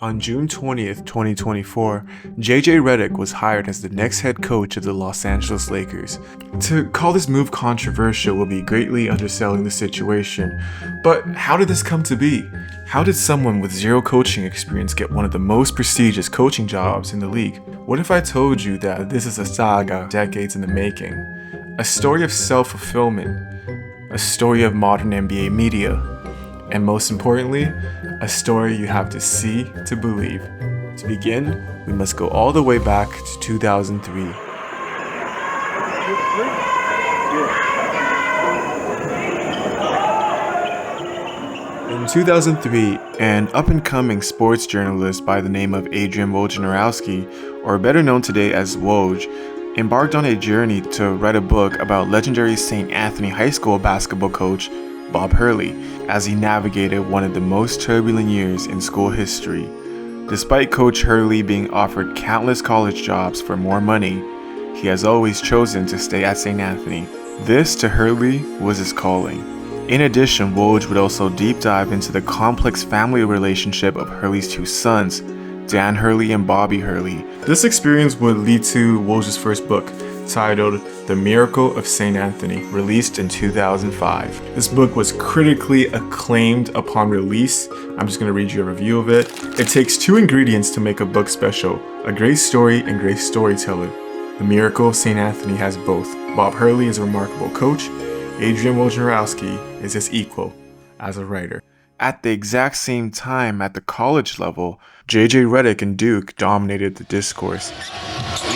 On June 20th, 2024, JJ Redick was hired as the next head coach of the Los Angeles Lakers. To call this move controversial would be greatly underselling the situation, but how did this come to be? How did someone with zero coaching experience get one of the most prestigious coaching jobs in the league? What if I told you that this is a saga decades in the making? A story of self-fulfillment, a story of modern NBA media, and most importantly, a story you have to see to believe. To begin, we must go all the way back to 2003. In 2003, an up-and-coming sports journalist by the name of Adrian Wojnarowski, or better known today as Woj, embarked on a journey to write a book about legendary St. Anthony High School basketball coach Bob Hurley, as he navigated one of the most turbulent years in school history. Despite Coach Hurley being offered countless college jobs for more money, he has always chosen to stay at St. Anthony. This, to Hurley, was his calling. In addition, Woj would also deep dive into the complex family relationship of Hurley's two sons, Dan Hurley and Bobby Hurley. This experience would lead to Woj's first book, titled The Miracle of St. Anthony, released in 2005. This book was critically acclaimed upon release. I'm just going to read you a review of it. It takes two ingredients to make a book special: a great story and great storyteller. The Miracle of St. Anthony has both. Bob Hurley is a remarkable coach. Adrian Wojnarowski is his equal as a writer. At the exact same time at the college level, JJ Redick and Duke dominated the discourse.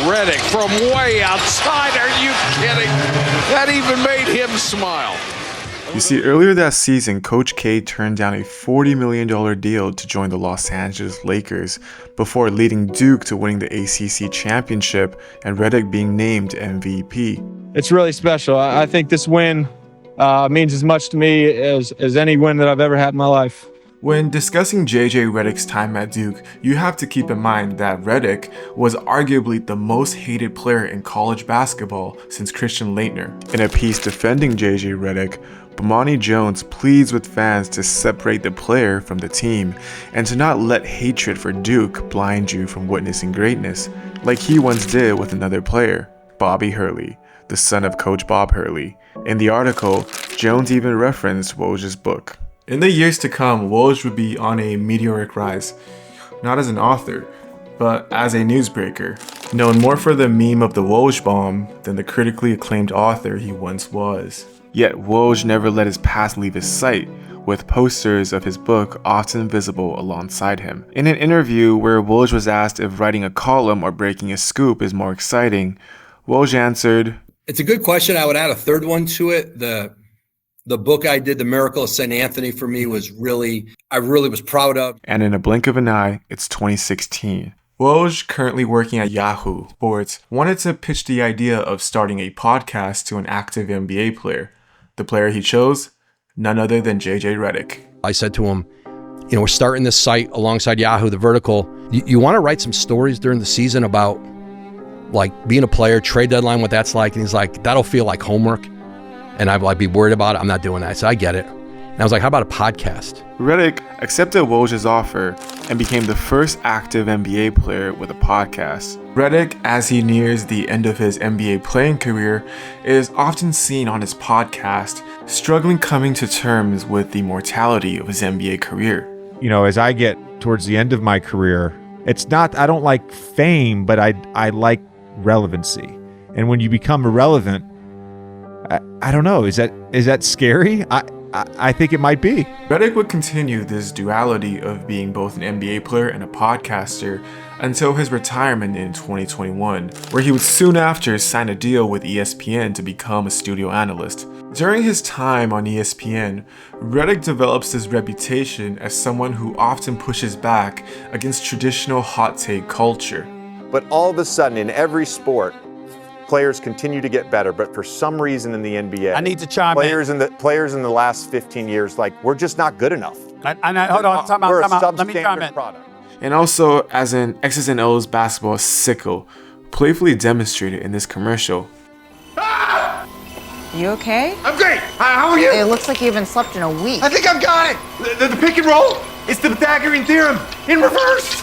Redick from way outside, are you kidding? That even made him smile. You see, earlier that season, Coach K turned down a $40 million deal to join the Los Angeles Lakers before leading Duke to winning the ACC championship and Redick being named MVP. It's really special. I think this win means as much to me as any win that I've ever had in my life. When discussing JJ Redick's time at Duke, you have to keep in mind that Redick was arguably the most hated player in college basketball since Christian Laettner. In a piece defending JJ Redick, Bomani Jones pleads with fans to separate the player from the team and to not let hatred for Duke blind you from witnessing greatness, like he once did with another player, Bobby Hurley, the son of Coach Bob Hurley. In the article, Jones even referenced Woj's book. In the years to come, Woj would be on a meteoric rise, not as an author, but as a newsbreaker, known more for the meme of the Woj bomb than the critically acclaimed author he once was. Yet Woj never let his past leave his sight, with posters of his book often visible alongside him. In an interview where Woj was asked if writing a column or breaking a scoop is more exciting, Woj answered, "It's a good question. I would add a third one to it. The book I did, The Miracle of St. Anthony, for me was I really was proud of." And in a blink of an eye, it's 2016. Woj, currently working at Yahoo Sports, wanted to pitch the idea of starting a podcast to an active NBA player. The player he chose, none other than JJ Redick. I said to him, we're starting this site alongside Yahoo, The Vertical. You want to write some stories during the season about like being a player, trade deadline, what that's like? And he's like, that'll feel like homework. And I'd be worried about it. I'm not doing that. So I get it. And I was like, how about a podcast? Redick accepted Woj's offer and became the first active NBA player with a podcast. Redick, as he nears the end of his NBA playing career, is often seen on his podcast, struggling coming to terms with the mortality of his NBA career. As I get towards the end of my career, it's not, I don't like fame, but I like relevancy. And when you become irrelevant, I don't know, is that scary? I think it might be. Redick would continue this duality of being both an NBA player and a podcaster until his retirement in 2021, where he would soon after sign a deal with ESPN to become a studio analyst. During his time on ESPN, Redick develops his reputation as someone who often pushes back against traditional hot take culture. But all of a sudden, in every sport, players continue to get better, but for some reason in the NBA, I need to chime in. Players in the last 15 years, we're just not good enough. Hold on, time out. Let me chime in. Product. And also, as an X's and O's basketball sicko, playfully demonstrated in this commercial. You okay? I'm great. How are you? It looks like you haven't slept in a week. I think I've got it. The pick and roll. It's the Pythagorean theorem in reverse.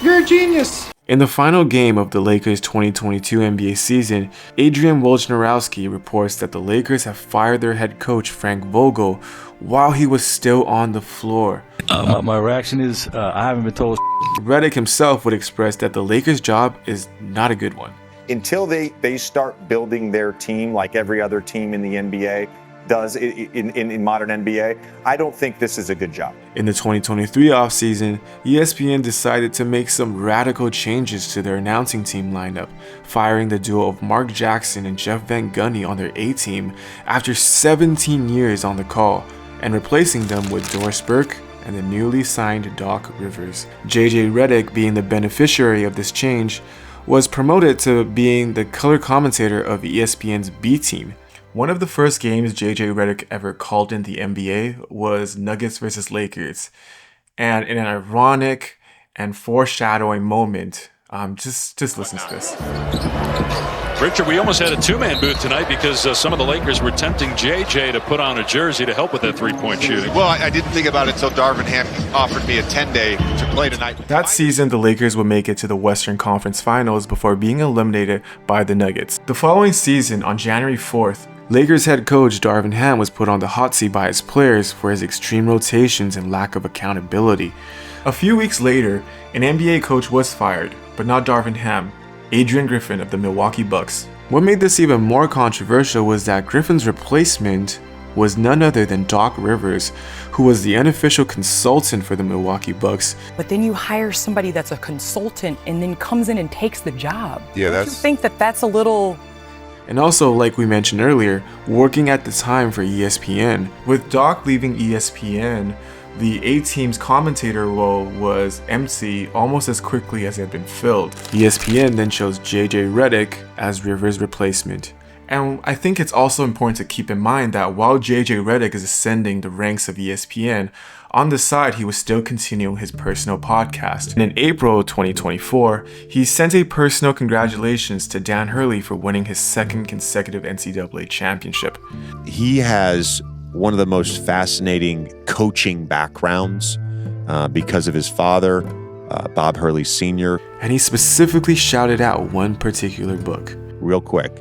You're a genius. In the final game of the Lakers' 2022 NBA season, Adrian Wojnarowski reports that the Lakers have fired their head coach Frank Vogel while he was still on the floor. My reaction is, I haven't been told. Redick himself would express that the Lakers' job is not a good one. Until they start building their team like every other team in the NBA does in modern NBA, I don't think this is a good job. In the 2023 offseason, ESPN decided to make some radical changes to their announcing team lineup, firing the duo of Mark Jackson and Jeff Van Gundy on their A team after 17 years on the call, and replacing them with Doris Burke and the newly signed Doc Rivers. JJ Redick, being the beneficiary of this change, was promoted to being the color commentator of ESPN's B team. One of the first games JJ Redick ever called in the NBA was Nuggets versus Lakers. And in an ironic and foreshadowing moment, just listen to this. Richard, we almost had a two-man booth tonight because some of the Lakers were tempting JJ to put on a jersey to help with that three-point shooting. Well, I didn't think about it until Darvin Ham offered me a 10-day to play tonight. That season, the Lakers would make it to the Western Conference Finals before being eliminated by the Nuggets. The following season, on January 4th, Lakers head coach Darvin Ham was put on the hot seat by his players for his extreme rotations and lack of accountability. A few weeks later, an NBA coach was fired, but not Darvin Ham, Adrian Griffin of the Milwaukee Bucks. What made this even more controversial was that Griffin's replacement was none other than Doc Rivers, who was the unofficial consultant for the Milwaukee Bucks. But then you hire somebody that's a consultant and then comes in and takes the job. Yeah, Don't you think that that's a little... And also, like we mentioned earlier, working at the time for ESPN. With Doc leaving ESPN, the A-Team's commentator role was empty almost as quickly as it had been filled. ESPN then chose JJ Redick as Rivers' replacement. And I think it's also important to keep in mind that while JJ Redick is ascending the ranks of ESPN, on the side he was still continuing his personal podcast. And in April 2024, he sent a personal congratulations to Dan Hurley for winning his second consecutive NCAA championship. He has one of the most fascinating coaching backgrounds because of his father, Bob Hurley Sr. And he specifically shouted out one particular book. Real quick,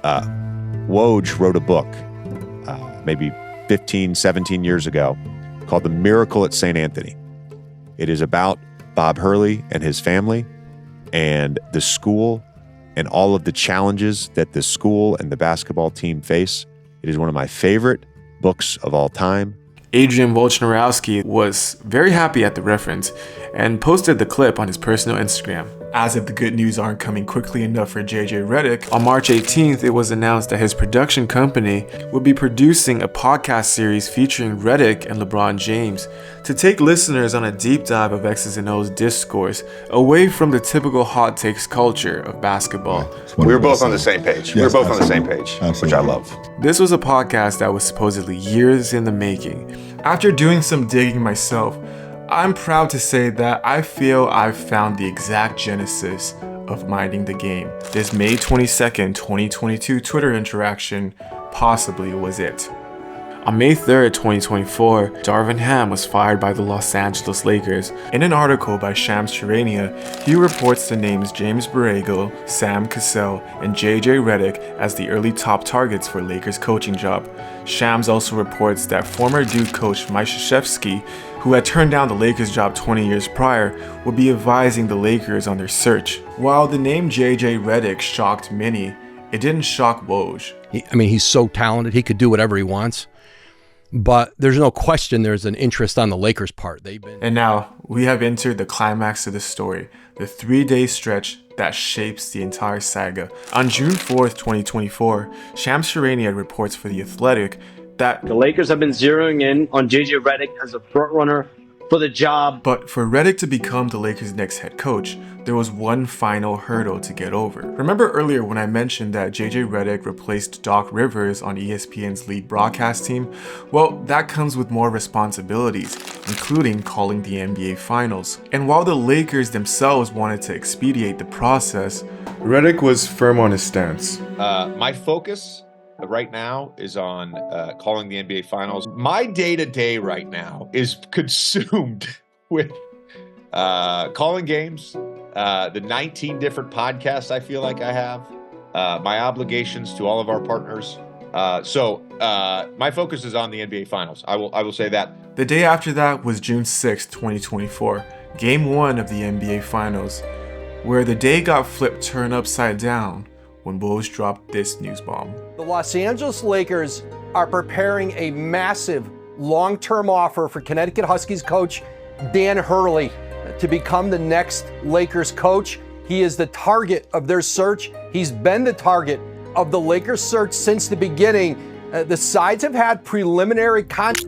Woj wrote a book maybe 15, 17 years ago called The Miracle at St. Anthony. It is about Bob Hurley and his family and the school and all of the challenges that the school and the basketball team face. It is one of my favorite books of all time. Adrian Wojnarowski was very happy at the reference and posted the clip on his personal Instagram. As if the good news aren't coming quickly enough for JJ Redick, on March 18th, it was announced that his production company would be producing a podcast series featuring Redick and LeBron James to take listeners on a deep dive of X's and O's discourse away from the typical hot takes culture of basketball. We were both on the same page. Yes, we were both on the same page, which I love. This was a podcast that was supposedly years in the making. After doing some digging myself, I'm proud to say that I feel I've found the exact genesis of Minding the Game. This May 22nd, 2022 Twitter interaction possibly was it. On May 3rd, 2024, Darvin Ham was fired by the Los Angeles Lakers. In an article by Shams Charania, he reports the names James Borrego, Sam Cassell, and JJ Redick as the early top targets for Lakers coaching job. Shams also reports that former Duke coach Mike Krzyzewski, who had turned down the Lakers job 20 years prior, would be advising the Lakers on their search. While the name JJ Redick shocked many, it didn't shock Woj. He's so talented. He could do whatever he wants. But there's no question there's an interest on the Lakers' part. And now, we have entered the climax of the story, the 3-day stretch that shapes the entire saga. On June 4th, 2024, Shams Charania reports for The Athletic that the Lakers have been zeroing in on JJ Redick as a frontrunner for the job. But for Redick to become the Lakers' next head coach, there was one final hurdle to get over. Remember earlier when I mentioned that JJ Redick replaced Doc Rivers on ESPN's lead broadcast team? Well, that comes with more responsibilities, including calling the NBA Finals. And while the Lakers themselves wanted to expedite the process, Redick was firm on his stance. My focus right now is on calling the NBA Finals. My day-to-day right now is consumed with calling games, the 19 different podcasts I feel like I have, my obligations to all of our partners. So my focus is on the NBA Finals. I will say that. The day after that was June 6, 2024, Game 1 of the NBA Finals, where the day got flipped turned upside down when Woj dropped this news bomb. The Los Angeles Lakers are preparing a massive long-term offer for Connecticut Huskies coach Dan Hurley to become the next Lakers coach. He is the target of their search. He's been the target of the Lakers search since the beginning. The sides have had preliminary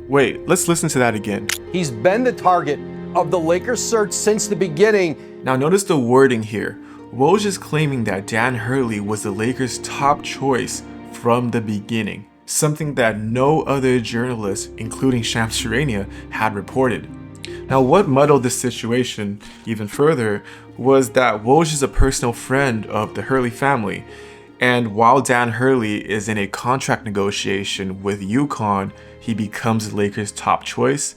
Wait, let's listen to that again. He's been the target of the Lakers search since the beginning. Now notice the wording here. Woj is claiming that Dan Hurley was the Lakers' top choice from the beginning, something that no other journalist, including Shams Charania, had reported. Now what muddled this situation even further was that Woj is a personal friend of the Hurley family, and while Dan Hurley is in a contract negotiation with UConn, he becomes the Lakers' top choice.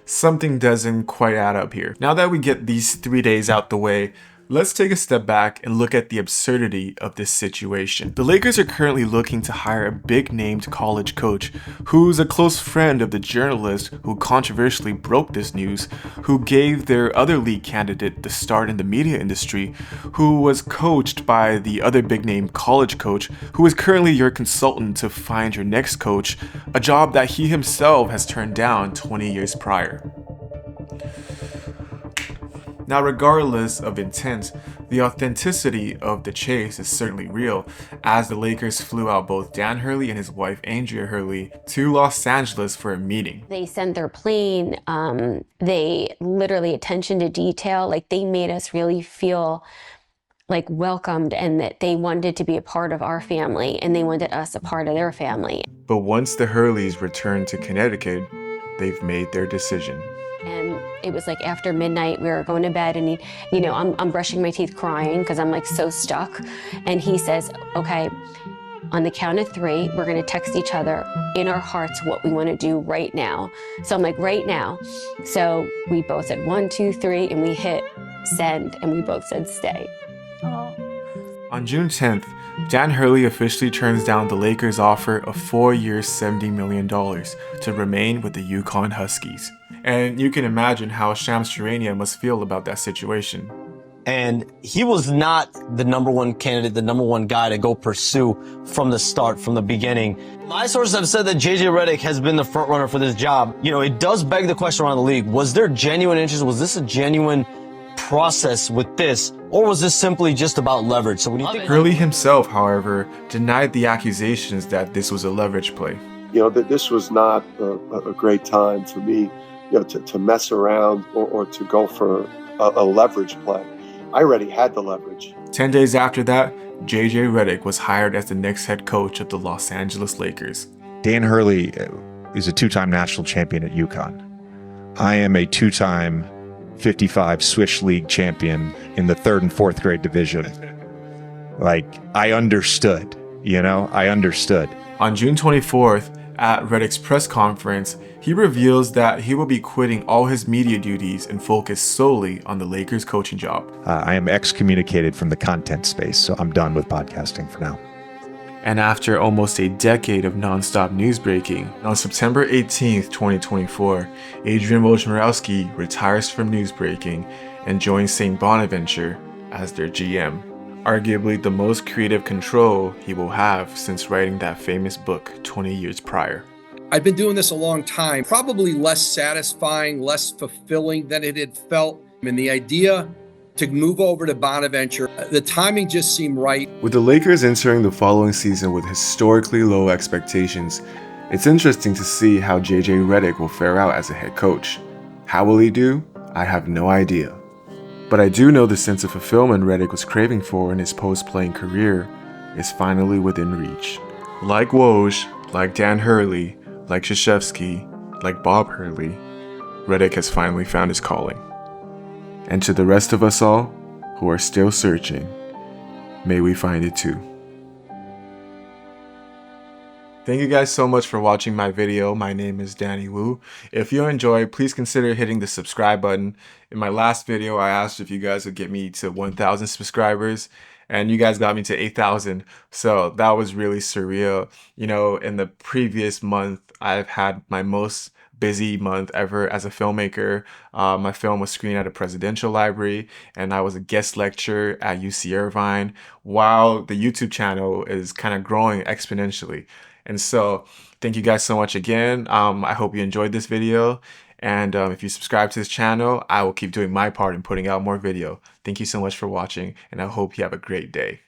Something doesn't quite add up here. Now that we get these 3 days out the way, let's take a step back and look at the absurdity of this situation. The Lakers are currently looking to hire a big-named college coach who's a close friend of the journalist who controversially broke this news, who gave their other league candidate the start in the media industry, who was coached by the other big-name college coach, who is currently your consultant to find your next coach, a job that he himself has turned down 20 years prior. Now, regardless of intent, the authenticity of the chase is certainly real, as the Lakers flew out both Dan Hurley and his wife Andrea Hurley to Los Angeles for a meeting. They sent their plane, they literally attention to detail, like they made us really feel like welcomed and that they wanted to be a part of our family and they wanted us a part of their family. But once the Hurleys returned to Connecticut, they've made their decision. And it was like after midnight, we were going to bed and I'm brushing my teeth crying because I'm like so stuck. And he says, okay, on the count of 3, we're going to text each other in our hearts what we want to do right now. So I'm like, right now. So we both said 1, 2, 3, and we hit send and we both said stay. Oh. On June 10th, Dan Hurley officially turns down the Lakers' offer of 4 years, $70 million to remain with the UConn Huskies. And you can imagine how Shams Charania must feel about that situation. And he was not the number one candidate, the number one guy to go pursue from the start, from the beginning. My sources have said that JJ Redick has been the front runner for this job. It does beg the question around the league. Was there genuine interest? Was this a genuine process with this? Or was this simply just about leverage? So when you think Hurley himself, however, denied the accusations that this was a leverage play. That this was not a great time for me, to mess around or to go for a leverage play. I already had the leverage. 10 days after that, JJ Redick was hired as the next head coach of the Los Angeles Lakers. Dan Hurley is a 2-time national champion at UConn. I am a 2-time 55 Swiss League champion in the 3rd and 4th grade division. I understood, I understood. On June 24th, at Redick's press conference, he reveals that he will be quitting all his media duties and focus solely on the Lakers coaching job. I am excommunicated from the content space, so I'm done with podcasting for now. And after almost a decade of nonstop news breaking, on September 18th, 2024, Adrian Wojnarowski retires from news breaking and joins St. Bonaventure as their GM. Arguably the most creative control he will have since writing that famous book 20 years prior. I've been doing this a long time, probably less satisfying, less fulfilling than it had felt. And the idea to move over to Bonaventure, the timing just seemed right. With the Lakers entering the following season with historically low expectations, it's interesting to see how JJ Redick will fare out as a head coach. How will he do? I have no idea. But I do know the sense of fulfillment Redick was craving for in his post-playing career is finally within reach. Like Woj, like Dan Hurley, like Krzyzewski, like Bob Hurley, Redick has finally found his calling. And to the rest of us all who are still searching, may we find it too. Thank you guys so much for watching my video. My name is Danny Wu. If you enjoyed, please consider hitting the subscribe button. In my last video, I asked if you guys would get me to 1,000 subscribers, and you guys got me to 8,000. So that was really surreal. You know, in the previous month, I've had my most busy month ever as a filmmaker. My film was screened at a presidential library, and I was a guest lecturer at UC Irvine, while the YouTube channel is kind of growing exponentially. And so thank you guys so much again. I hope you enjoyed this video. And if you subscribe to this channel, I will keep doing my part in putting out more video. Thank you so much for watching, and I hope you have a great day.